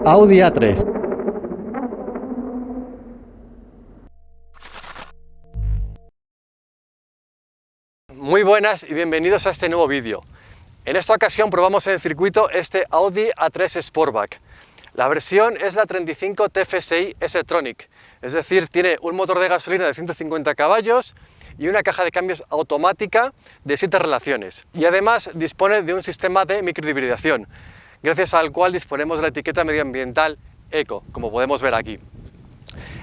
Audi A3. Muy buenas y bienvenidos a este nuevo vídeo. En esta ocasión probamos en circuito este Audi A3 Sportback. La versión es la 35 TFSI S-Tronic, es decir, tiene un motor de gasolina de 150 caballos y una caja de cambios automática de 7 relaciones. Y además dispone de un sistema de microhibridación, gracias al cual disponemos de la etiqueta medioambiental Eco, como podemos ver aquí.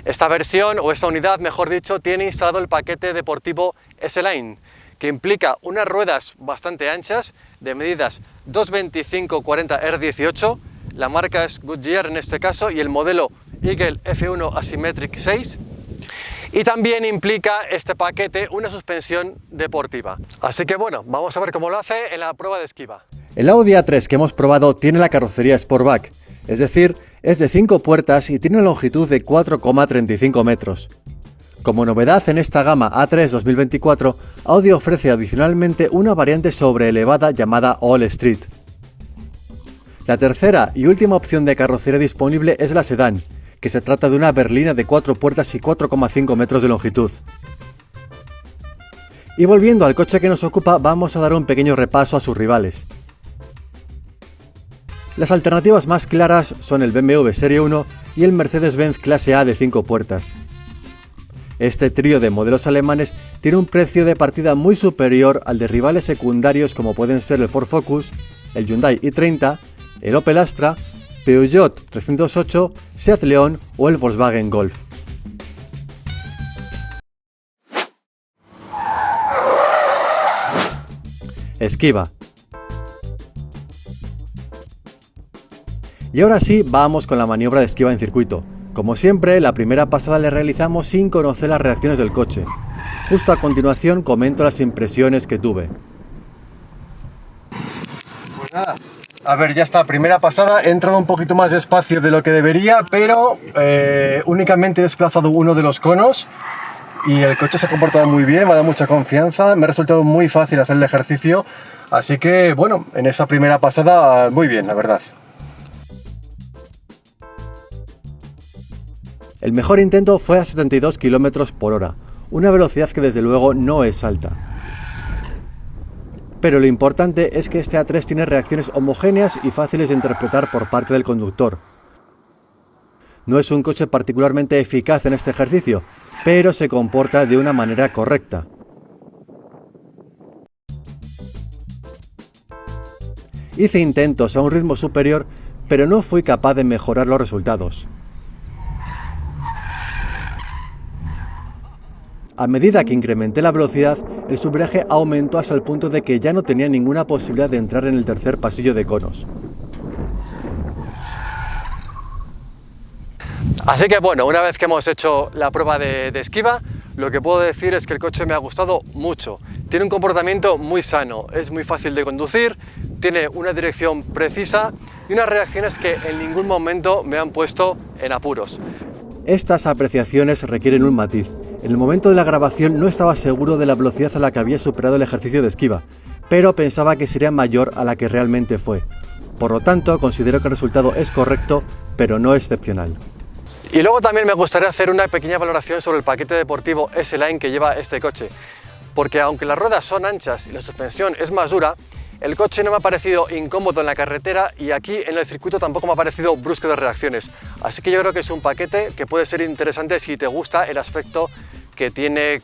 Esta versión, o esta unidad mejor dicho, tiene instalado el paquete deportivo S-Line, que implica unas ruedas bastante anchas, de medidas 225/40 R18, la marca es Goodyear en este caso, y el modelo Eagle F1 Asymmetric 6, y también implica este paquete una suspensión deportiva. Así que bueno, vamos a ver cómo lo hace en la prueba de esquiva. El Audi A3 que hemos probado tiene la carrocería Sportback, es decir, es de 5 puertas y tiene una longitud de 4,35 metros. Como novedad en esta gama A3 2024, Audi ofrece adicionalmente una variante sobreelevada llamada All Street. La tercera y última opción de carrocería disponible es la sedán, que se trata de una berlina de 4 puertas y 4,5 metros de longitud. Y volviendo al coche que nos ocupa, vamos a dar un pequeño repaso a sus rivales. Las alternativas más claras son el BMW Serie 1 y el Mercedes-Benz Clase A de 5 puertas. Este trío de modelos alemanes tiene un precio de partida muy superior al de rivales secundarios como pueden ser el Ford Focus, el Hyundai i30, el Opel Astra, Peugeot 308, Seat León o el Volkswagen Golf. Esquiva. Y ahora sí, vamos con la maniobra de esquiva en circuito. Como siempre, la primera pasada la realizamos sin conocer las reacciones del coche. Justo a continuación comento las impresiones que tuve. Pues nada, a ver, ya está, primera pasada, he entrado un poquito más despacio de lo que debería, pero únicamente he desplazado uno de los conos y el coche se ha comportado muy bien, me ha dado mucha confianza, me ha resultado muy fácil hacer el ejercicio, así que bueno, en esa primera pasada muy bien, la verdad. El mejor intento fue a 72 km por hora, una velocidad que desde luego no es alta. Pero lo importante es que este A3 tiene reacciones homogéneas y fáciles de interpretar por parte del conductor. No es un coche particularmente eficaz en este ejercicio, pero se comporta de una manera correcta. Hice intentos a un ritmo superior, pero no fui capaz de mejorar los resultados. A medida que incrementé la velocidad, el subraje aumentó hasta el punto de que ya no tenía ninguna posibilidad de entrar en el tercer pasillo de conos. Así que bueno, una vez que hemos hecho la prueba de esquiva, lo que puedo decir es que el coche me ha gustado mucho. Tiene un comportamiento muy sano, es muy fácil de conducir, tiene una dirección precisa y unas reacciones que en ningún momento me han puesto en apuros. Estas apreciaciones requieren un matiz. En el momento de la grabación no estaba seguro de la velocidad a la que había superado el ejercicio de esquiva, pero pensaba que sería mayor a la que realmente fue. Por lo tanto, considero que el resultado es correcto, pero no excepcional. Y luego también me gustaría hacer una pequeña valoración sobre el paquete deportivo S-Line que lleva este coche, porque aunque las ruedas son anchas y la suspensión es más dura, el coche no me ha parecido incómodo en la carretera y aquí en el circuito tampoco me ha parecido brusco de reacciones. Así que yo creo que es un paquete que puede ser interesante si te gusta el aspecto que tiene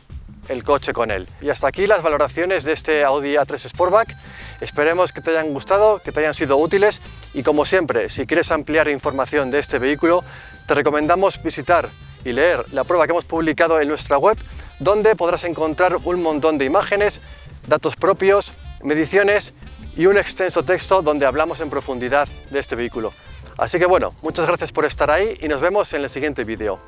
el coche con él. Y hasta aquí las valoraciones de este Audi A3 Sportback. Esperemos que te hayan gustado, que te hayan sido útiles y como siempre, si quieres ampliar información de este vehículo, te recomendamos visitar y leer la prueba que hemos publicado en nuestra web, donde podrás encontrar un montón de imágenes, datos propios, mediciones y un extenso texto donde hablamos en profundidad de este vehículo. Así que bueno, muchas gracias por estar ahí y nos vemos en el siguiente vídeo.